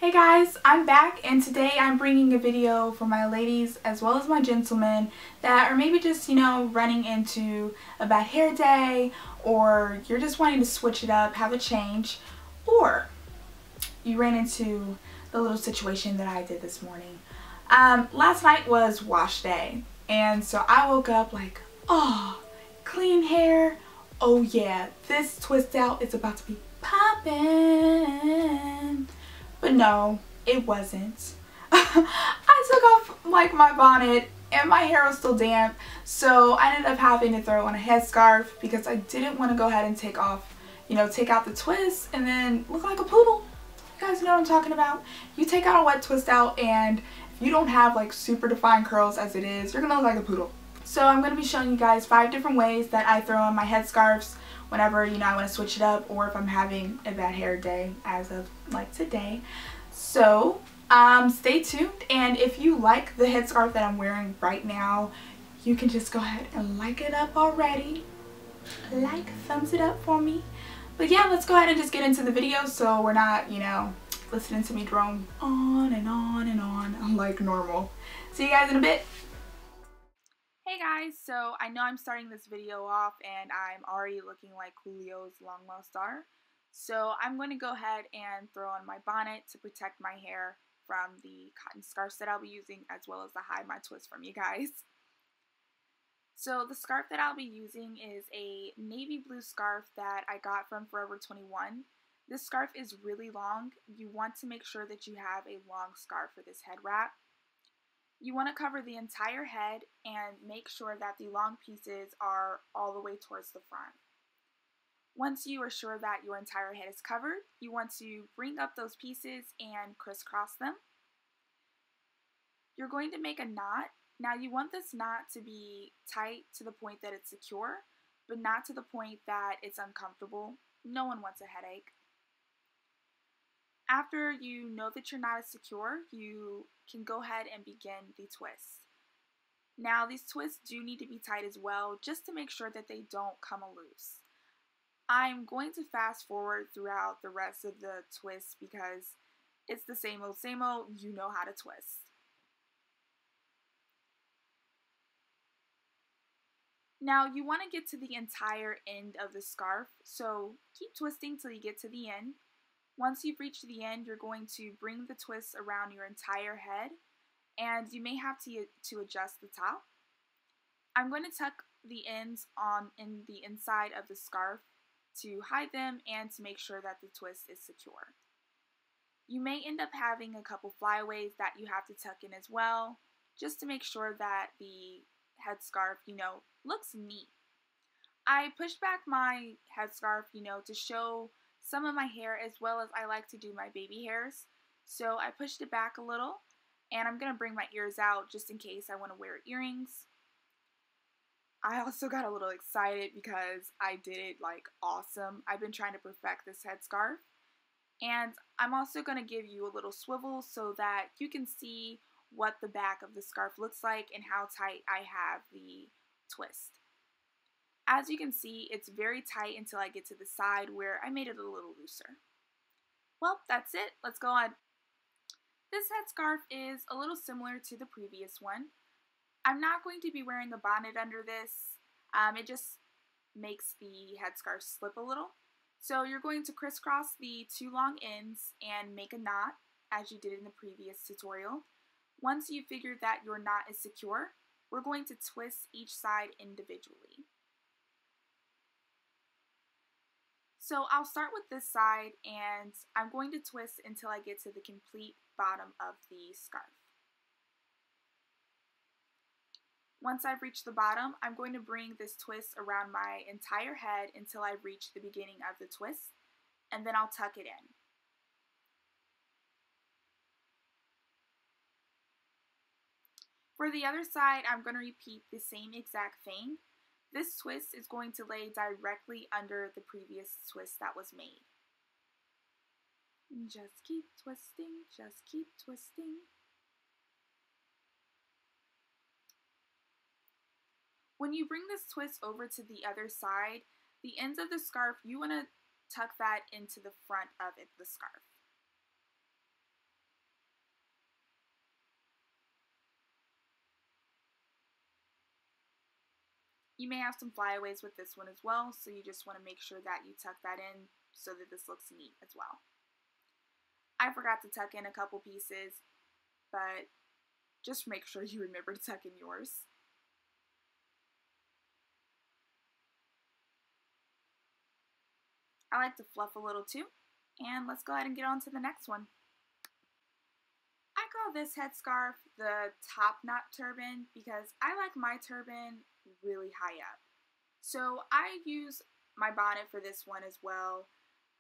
Hey guys, I'm back and today I'm bringing a video for my ladies as well as my gentlemen that are maybe just, running into a bad hair day, or you're just wanting to switch it up, have a change, or you ran into the little situation that I did this morning. Last night was wash day, and so I woke up like, oh, clean hair. Oh yeah, this twist out is about to be poppin'. But no, it wasn't. I took off like my bonnet and my hair was still damp, so I ended up having to throw on a headscarf because I didn't want to go ahead and take out the twist and then look like a poodle. You guys know what I'm talking about. You take out a wet twist out, and if you don't have like super defined curls as it is, you're gonna look like a poodle. So I'm going to be showing you guys 5 different ways that I throw on my headscarves whenever, I want to switch it up, or if I'm having a bad hair day as of like today. So stay tuned, and if you like the headscarf that I'm wearing right now, you can just go ahead and like it up already. Thumbs it up for me. But yeah, let's go ahead and just get into the video so we're not, listening to me drone on and on and on like normal. See you guys in a bit. Hey guys, so I know I'm starting this video off and I'm already looking like Julio's long lost star. So I'm going to go ahead and throw on my bonnet to protect my hair from the cotton scarves that I'll be using, as well as to hide my twist from you guys. So the scarf that I'll be using is a navy blue scarf that I got from Forever 21. This scarf is really long. You want to make sure that you have a long scarf for this head wrap. You want to cover the entire head and make sure that the long pieces are all the way towards the front. Once you are sure that your entire head is covered, you want to bring up those pieces and crisscross them. You're going to make a knot. Now you want this knot to be tight to the point that it's secure, but not to the point that it's uncomfortable. No one wants a headache. After you know that your knot is secure, you can go ahead and begin the twist. Now these twists do need to be tight as well, just to make sure that they don't come loose. I'm going to fast forward throughout the rest of the twist because it's the same old, you know how to twist. Now you want to get to the entire end of the scarf, so keep twisting till you get to the end. Once you've reached the end, you're going to bring the twist around your entire head, and you may have to adjust the top. I'm going to tuck the ends in the inside of the scarf to hide them and to make sure that the twist is secure. You may end up having a couple flyaways that you have to tuck in as well, just to make sure that the headscarf, looks neat. I pushed back my headscarf, to show some of my hair, as well as I like to do my baby hairs. So I pushed it back a little, and I'm going to bring my ears out just in case I want to wear earrings. I also got a little excited because I did it like awesome. I've been trying to perfect this headscarf. And I'm also going to give you a little swivel so that you can see what the back of the scarf looks like and how tight I have the twist. As you can see, it's very tight until I get to the side where I made it a little looser. Well, that's it. Let's go on. This headscarf is a little similar to the previous one. I'm not going to be wearing a bonnet under this. It just makes the headscarf slip a little. So you're going to crisscross the 2 long ends and make a knot, as you did in the previous tutorial. Once you figure that your knot is secure, we're going to twist each side individually. So I'll start with this side, and I'm going to twist until I get to the complete bottom of the scarf. Once I've reached the bottom, I'm going to bring this twist around my entire head until I reach the beginning of the twist, and then I'll tuck it in. For the other side, I'm going to repeat the same exact thing. This twist is going to lay directly under the previous twist that was made. Just keep twisting, just keep twisting. When you bring this twist over to the other side, the ends of the scarf, you want to tuck that into the front of the scarf. You may have some flyaways with this one as well, so you just want to make sure that you tuck that in so that this looks neat as well. I forgot to tuck in a couple pieces, but just make sure you remember to tuck in yours. I like to fluff a little too, and let's go ahead and get on to the next one. I call this headscarf the top knot turban because I like my turban really high up. So I use my bonnet for this one as well.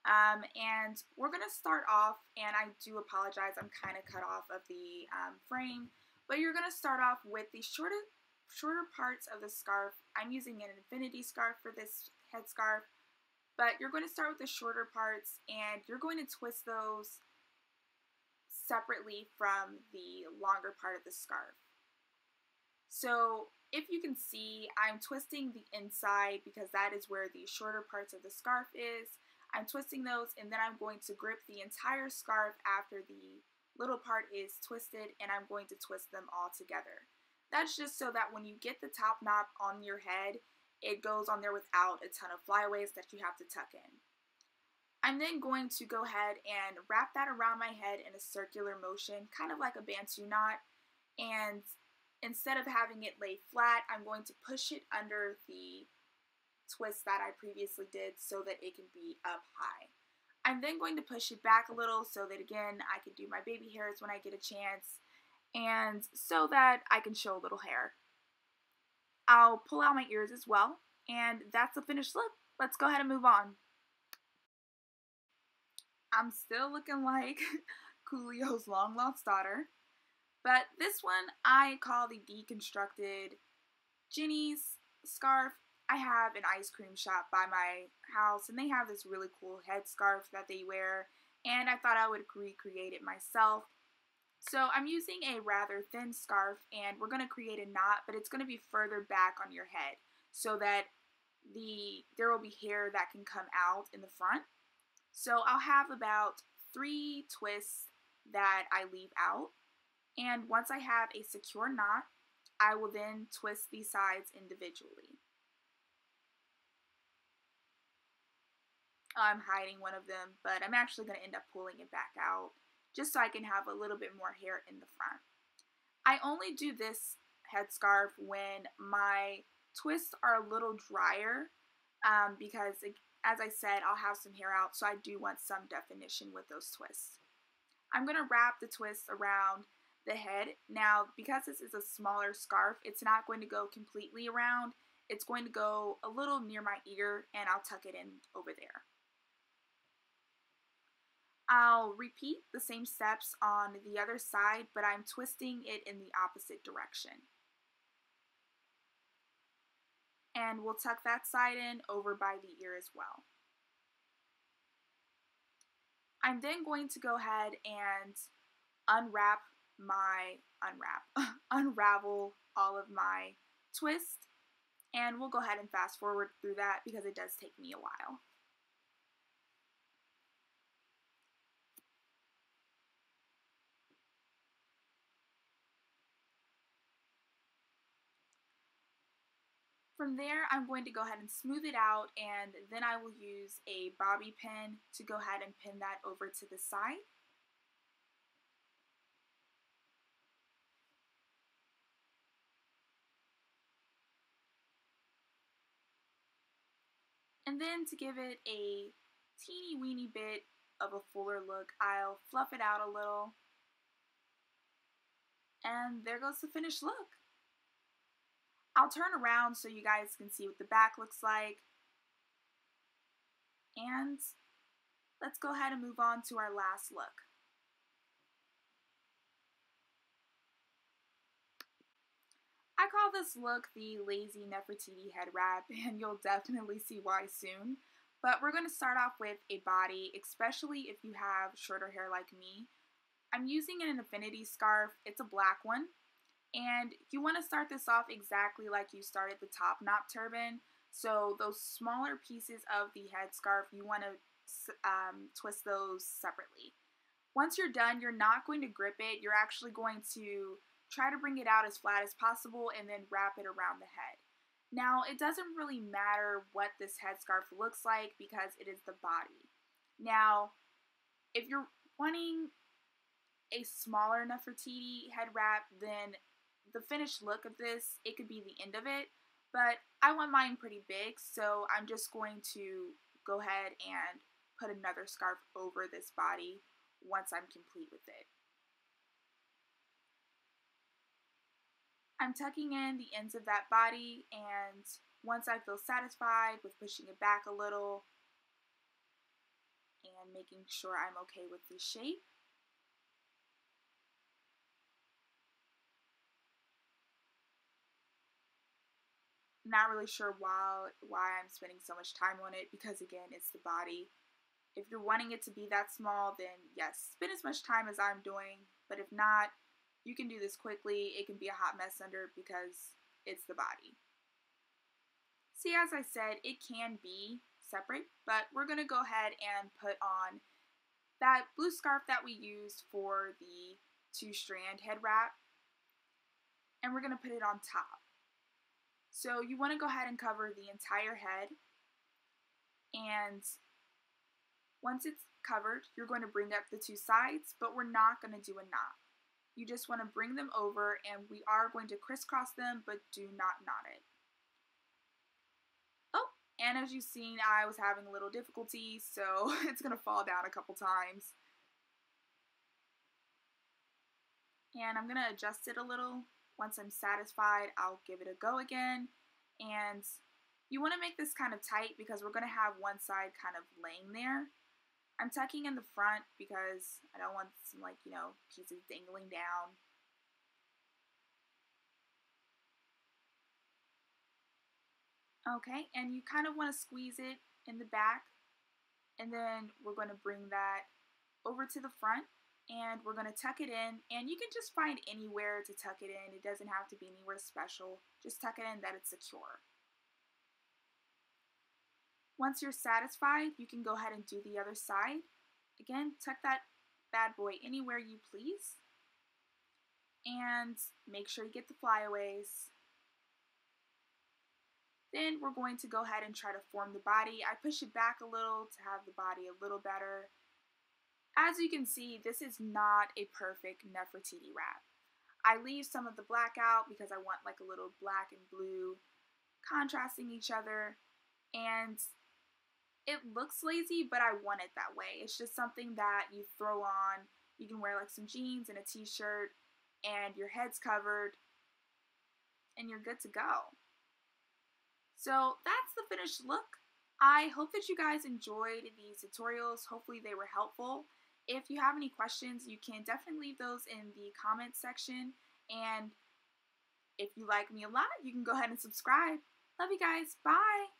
And we're going to start off, and I do apologize, I'm kind of cut off of the frame, but you're going to start off with the shorter parts of the scarf. I'm using an infinity scarf for this headscarf, but you're going to start with the shorter parts, and you're going to twist those separately from the longer part of the scarf. So if you can see, I'm twisting the inside because that is where the shorter parts of the scarf is. I'm twisting those, and then I'm going to grip the entire scarf after the little part is twisted, and I'm going to twist them all together. That's just so that when you get the top knot on your head, it goes on there without a ton of flyaways that you have to tuck in. I'm then going to go ahead and wrap that around my head in a circular motion, kind of like a Bantu knot, and instead of having it lay flat, I'm going to push it under the twist that I previously did so that it can be up high. I'm then going to push it back a little so that, again, I can do my baby hairs when I get a chance, and so that I can show a little hair. I'll pull out my ears as well, and that's the finished look. Let's go ahead and move on. I'm still looking like Coolio's long lost daughter, but this one I call the deconstructed JENI'S scarf. I have an ice cream shop by my house, and they have this really cool headscarf that they wear, and I thought I would recreate it myself. So I'm using a rather thin scarf, and we're going to create a knot, but it's going to be further back on your head so that there will be hair that can come out in the front. So I'll have about 3 twists that I leave out, and once I have a secure knot, I will then twist these sides individually. I'm hiding one of them, but I'm actually going to end up pulling it back out just so I can have a little bit more hair in the front. I only do this headscarf when my twists are a little drier because, as I said, I'll have some hair out, so I do want some definition with those twists. I'm going to wrap the twist around the head. Now, because this is a smaller scarf, it's not going to go completely around. It's going to go a little near my ear, and I'll tuck it in over there. I'll repeat the same steps on the other side, but I'm twisting it in the opposite direction. And we'll tuck that side in over by the ear as well. I'm then going to go ahead and unravel all of my twists, and we'll go ahead and fast forward through that because it does take me a while. From there, I'm going to go ahead and smooth it out, and then I will use a bobby pin to go ahead and pin that over to the side. And then to give it a teeny weeny bit of a fuller look, I'll fluff it out a little. And there goes the finished look. I'll turn around so you guys can see what the back looks like. And let's go ahead and move on to our last look. I call this look the lazy Nefertiti head wrap, and you'll definitely see why soon. But we're going to start off with a body, especially if you have shorter hair like me. I'm using an infinity scarf. It's a black one. And you want to start this off exactly like you started the top knot turban. So those smaller pieces of the headscarf, you want to twist those separately. Once you're done, you're not going to grip it. You're actually going to try to bring it out as flat as possible and then wrap it around the head. Now, it doesn't really matter what this headscarf looks like because it is the body. Now, if you're wanting a smaller Nefertiti head wrap, then the finished look of this, it could be the end of it, but I want mine pretty big, so I'm just going to go ahead and put another scarf over this body once I'm complete with it. I'm tucking in the ends of that body, and once I feel satisfied with pushing it back a little and making sure I'm okay with the shape, not really sure why I'm spending so much time on it, because again, it's the body. If you're wanting it to be that small, then yes, spend as much time as I'm doing, but if not, you can do this quickly. It can be a hot mess under because it's the body. See, as I said, it can be separate, but we're going to go ahead and put on that blue scarf that we used for the 2-strand head wrap, and we're going to put it on top. So you want to go ahead and cover the entire head, and once it's covered, you're going to bring up the 2 sides, but we're not going to do a knot. You just want to bring them over, and we are going to crisscross them, but do not knot it. Oh, and as you've seen, I was having a little difficulty, so it's going to fall down a couple times. And I'm going to adjust it a little. Once I'm satisfied, I'll give it a go again. And you want to make this kind of tight because we're going to have one side kind of laying there. I'm tucking in the front because I don't want some, like, pieces dangling down. Okay, and you kind of want to squeeze it in the back, and then we're going to bring that over to the front, and we're going to tuck it in, and you can just find anywhere to tuck it in. It doesn't have to be anywhere special. Just tuck it in that it's secure. Once you're satisfied, you can go ahead and do the other side. Again, tuck that bad boy anywhere you please. And make sure you get the flyaways. Then we're going to go ahead and try to form the body. I push it back a little to have the body a little better. As you can see, this is not a perfect Nefertiti wrap. I leave some of the black out because I want like a little black and blue contrasting each other. And it looks lazy, but I want it that way. It's just something that you throw on. You can wear like some jeans and a t-shirt, and your head's covered, and you're good to go. So that's the finished look. I hope that you guys enjoyed these tutorials. Hopefully they were helpful. If you have any questions, you can definitely leave those in the comments section. And if you like me a lot, you can go ahead and subscribe. Love you guys. Bye.